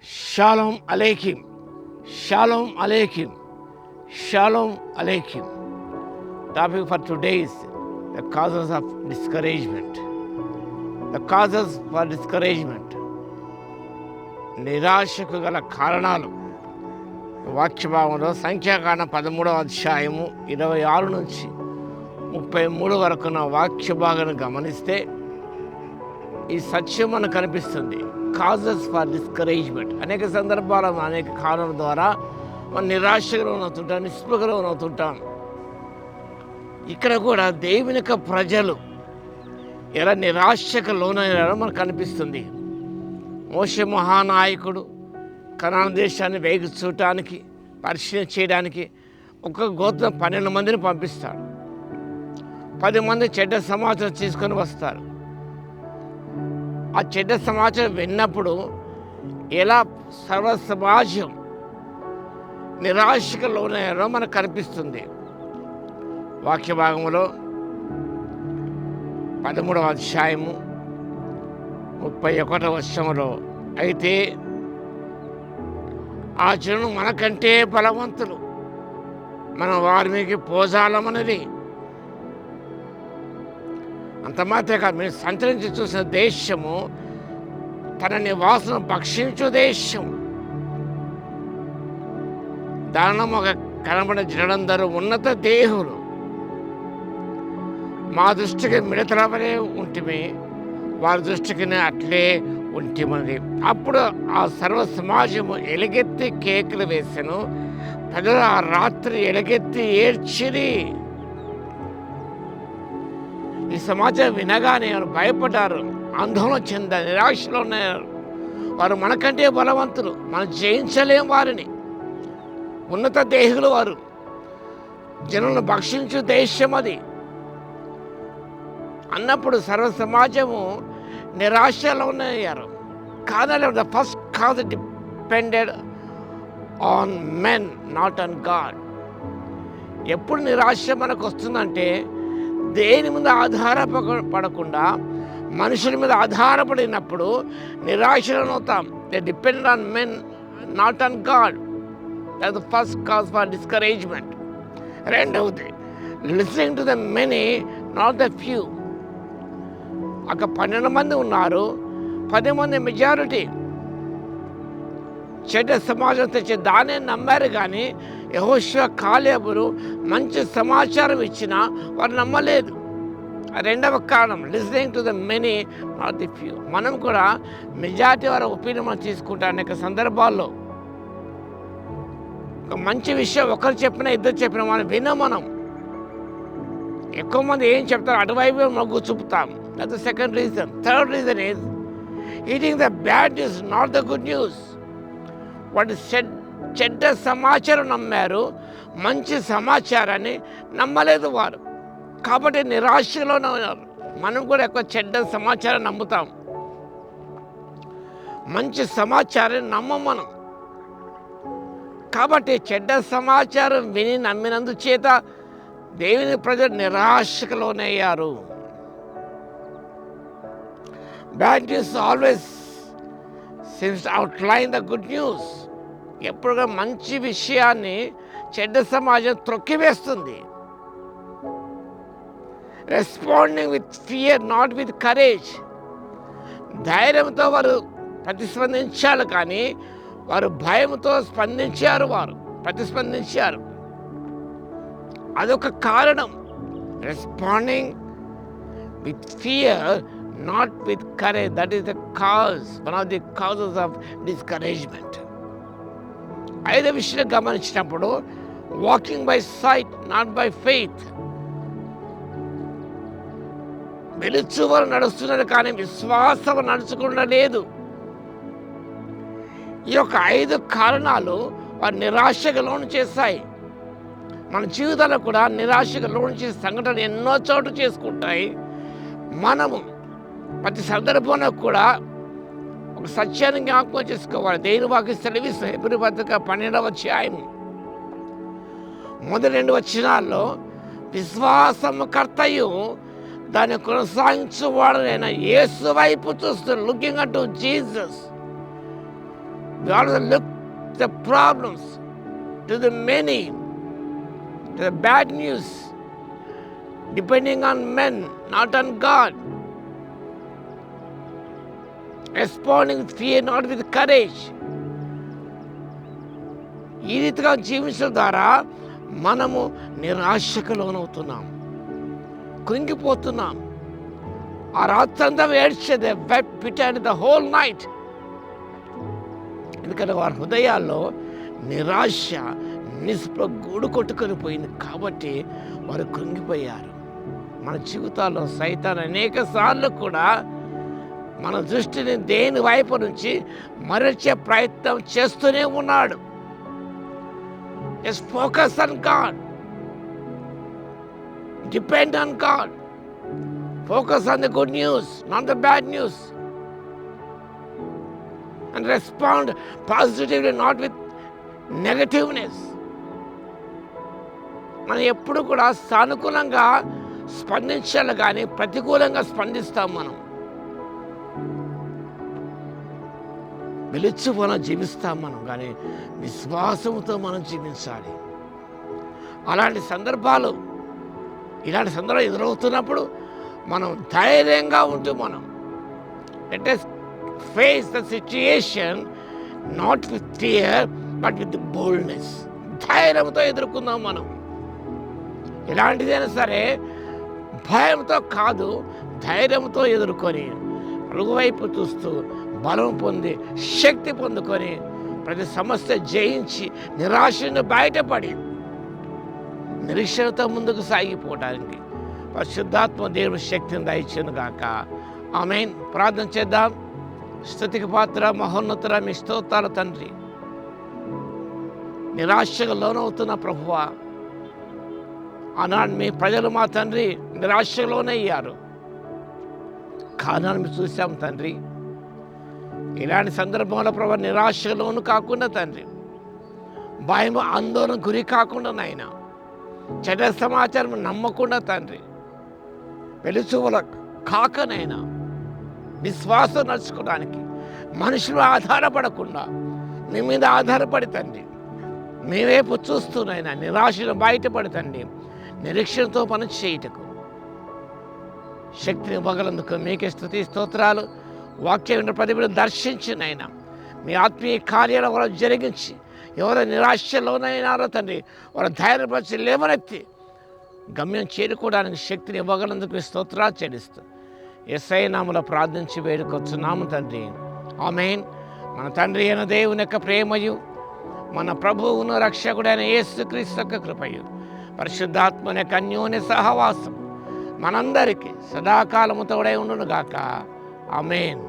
Shalom Aleichem. Shalom Aleichem. Shalom Aleichem. Topic for today is the causes of discouragement. The causes for discouragement. నిరాశకు గల కారణాలు. వాక్యభావంలో సంఖ్యాకాండం 13వ అధ్యాయము 26 నుంచి 33 వరకున్న వాక్య భాగాన్ని గమనిస్తే ఈ సత్యం మనకు కనిపిస్తుంది. Causes for discouragement. అనేక సందర్భాలలో అనేక కారణాల ద్వారా మనం నిరాశగా లోనవుతుంటాం, నిస్పృహలో లోనవుతుంటాం. ఇక్కడ కూడా దేవుని యొక్క ప్రజలు ఎలా నిరాశకు లోనయ్యారో మనకు కనిపిస్తుంది. మోషే మహానాయకుడు కనాను దేశాన్ని వేగి చూడటానికి, పరిశీలన చేయడానికి ఒక గోత్రం 12 మందిని పంపిస్తాడు. 10 మంది చెడ్డ సమాచారం తీసుకొని వస్తారు. ఆ చెడ్డ సమాచారం విన్నప్పుడు ఎలా సర్వ సమాజం నిరాశకు లోనయ్యారో మనకు కనిపిస్తుంది. వాక్య భాగంలో 13వ అధ్యాయము 31వ వచనంలో, అయితే ఆ జనులు మనకంటే బలవంతులు, మనం వారి మీదకి పోజాలమన్నది. అంత మాత్రమే కాదు, మీరు సంచరించి చూసిన దేశము తన నివాసం భక్షించు దేశం. దానిలో ఒక కనబడిన జనులందరూ ఉన్నత దేహులు, మా దృష్టికి మిడతలవలే ఉంటిమి, వారి దృష్టికి అట్లే ఉంటిమని. అప్పుడు ఆ సర్వ సమాజము ఎలుగెత్తి కేకలు వేసెను, ప్రజలు ఆ రాత్రి ఎలుగెత్తి ఏడ్చిరి. ఈ సమాచారం వినగానే వారు భయపడ్డారు, ఆందోళన చెందారు, నిరాశలో ఉన్నారు. వారు మనకంటే బలవంతులు, మనం జయించలేం వారిని, ఉన్నత దేహులు వారు, జనులను భక్షించు దేశం అది అన్నప్పుడు సర్వ సమాజము నిరాశలో ఉన్నారు. కాదని the first cause depended on men, not on God. ఎప్పుడు నిరాశ మనకు వస్తుందంటే దేని మీద ఆధారపడకుండా మనుషుల మీద ఆధారపడినప్పుడు నిరాశలో అవుతాం. They depend on men, not on God. That the first cause for discouragement. రెండవది, listening to the many, not the few. అక్కడ 12 మంది ఉన్నారు, 10 మంది మెజారిటీ చెడ్డ సమాజం తెచ్చి దానే నమ్మారు. కానీ యెహోషువ కాలేబులు మంచి సమాచారం ఇచ్చినా వారు నమ్మలేదు. రెండవ కారణం, listening to the many, not the few. మనం కూడా మెజారిటీ వారి ఒపీనియన్ మనం తీసుకుంటాం. అనేక సందర్భాల్లో ఒక మంచి విషయం ఒకరు చెప్పినా ఇద్దరు చెప్పినా మనం వినం. ఎక్కువ మంది ఏం చెప్తారు అటువైపు మొగ్గు చూపుతాం. That's the second reason. Third reason is eating the bad news, not the good news. వాటి చెడ్డ సమాచారం నమ్మారు, మంచి సమాచారాన్ని నమ్మలేదు వారు. కాబట్టి నిరాశలోనే ఉన్నారు. మనం కూడా ఎక్కువ చెడ్డ సమాచారం నమ్ముతాం, మంచి సమాచారం నమ్మం మనం. కాబట్టి చెడ్డ సమాచారం విని నమ్మినందుచేత దేవుని ప్రజలు నిరాశకు లోనయ్యారు. Bad news always seems to outline the good news. ఎప్పుడుగా మంచి విషయాన్ని చెడ్డ సమాజం త్రొక్కివేస్తుంది. Responding with fear, not with courage. ధైర్యంతో వారు ప్రతిస్పందించాలి, కానీ వారు భయంతో ప్రతిస్పందించారు. అదొక కారణం. Responding with fear, not with courage. That is the cause, one of the causes of discouragement. ఐదవ విషయం గమనించినప్పుడు, walking by sight, not by faith. వెలుచువారు నడుస్తున్నారు కానీ విశ్వాసం నడుచుకుండా లేదు. ఈ యొక్క 5 కారణాలు వారు నిరాశకు లోను చేస్తాయి. మన జీవితాల్లో కూడా నిరాశకు లోను చేసే సంఘటనలు ఎన్నో చోటు చేసుకుంటాయి. మనము ప్రతి సందర్భంలో కూడా ఒక సత్యాన్ని జ్ఞాపకం చేసుకోవాలి. దేవుని వాక్యం సెలవిస్తుంది. హెబ్రీ పత్రిక 12వ అధ్యాయము మొదటి 2 వచనాల్లో, విశ్వాసము కర్తయు దాన్ని కొనసాగించువాడైన యేసు వైపు చూస్తూ, looking at Jesus. We always look the problems to the many, to the bad news, depending on men, not on God. Responding with fear, not with courage. ఈ రీతిగా జీవించడం ద్వారా మనము నిరాశకు లోనవుతున్నాం, కృంగిపోతున్నాం. ఆ రాత్రంతా ఏడ్చేది, వెప్పిటాండ్ ద హోల్ నైట్. ఎందుకంటే వారి హృదయాల్లో నిరాశ నిస్పృహ గూడు కొట్టుకొని పోయింది కాబట్టి వారు కృంగిపోయారు. మన జీవితాల్లో సైతాన్ అనేక సార్లు కూడా మన దృష్టిని దేని వైపు నుంచి మరల్చే ప్రయత్నం చేస్తూనే ఉన్నాడు. Just focus on God. Depend on God. Focus on the good news, not the bad news. And respond positively, not with negativeness. మనం ఎప్పుడు కూడా సానుకూలంగా స్పందించాలి కానీ ప్రతికూలంగా స్పందిస్తాం. మనం వెలుచు మనం జీవిస్తాం మనం, కానీ విశ్వాసంతో మనం జీవించాలి. ఇలాంటి సందర్భాలు ఎదురవుతున్నప్పుడు మనం ధైర్యంగా ఉంటూ మనం let us face the situation not with fear but with boldness. ధైర్యంతో ఎదుర్కొందాం మనం. ఎలాంటిదైనా సరే భయంతో కాదు, ధైర్యంతో ఎదుర్కొని అడుగువైపు చూస్తూ బలం పొంది శక్తి పొందుకొని ప్రతి సమస్య జయించి నిరాశను బయటపడి నిరీక్షణతో ముందుకు సాగిపోవడానికి పరిశుద్ధాత్మ దేవుని శక్తిని దయచేయును గాక. ఆమేన్. ప్రార్థన చేద్దాం. స్తుతికి పాత్ర మహోన్నతుడ మీ స్తోత్రాలు తండ్రి. నిరాశకు లోనవుతున్న ప్రభువా, ఆనాడు మీ ప్రజలు మా తండ్రి నిరాశలోనే అయ్యారు. కానాన్ని చూసాం తండ్రి. ఇలాంటి సందర్భంలో ప్రభు నిరాశలోను కాకుండా తండ్రి, భయం ఆందోళన గురి కాకుండా నాయన, చెడ్డ సమాచారం నమ్మకుండా తండ్రి, వెలుచువల కాకనైనా విశ్వాసం నడుచుకోవడానికి మనుషులు ఆధారపడకుండా మీ మీద ఆధారపడి తండ్రి, మీ వైపు చూస్తూనైనా నిరాశను బయటపడి తండ్రి నిరీక్షణతో పని చేయుటకు శక్తిని ఇవ్వగలందుకు మీకే స్తుతి స్తోత్రాలు. వాక్యం ప్రతిభను దర్శించినైనా మీ ఆత్మీయ కార్యాలు వారు జరిగించి ఎవరు నిరాశలోనైనారో తండ్రి వారు ధైర్యపరిచి లేవనెత్తి గమ్యం చేరుకోవడానికి శక్తిని ఇవ్వగలందుకు మీ స్తోత్రాలు చెల్లిస్తూ యేసయ్య నామములో ప్రార్థించి వేడుకొచ్చున్నాము తండ్రి. ఆమేన్. మన తండ్రి అయిన దేవుని యొక్క ప్రేమయు మన ప్రభువును రక్షకుడైన యేసుక్రీస్తు యొక్క కృపయు పరిశుద్ధాత్మని యొక్క అన్యోన్య సహవాసం మనందరికీ సదాకాలము తోడై ఉండును గాక. ఆమేన్.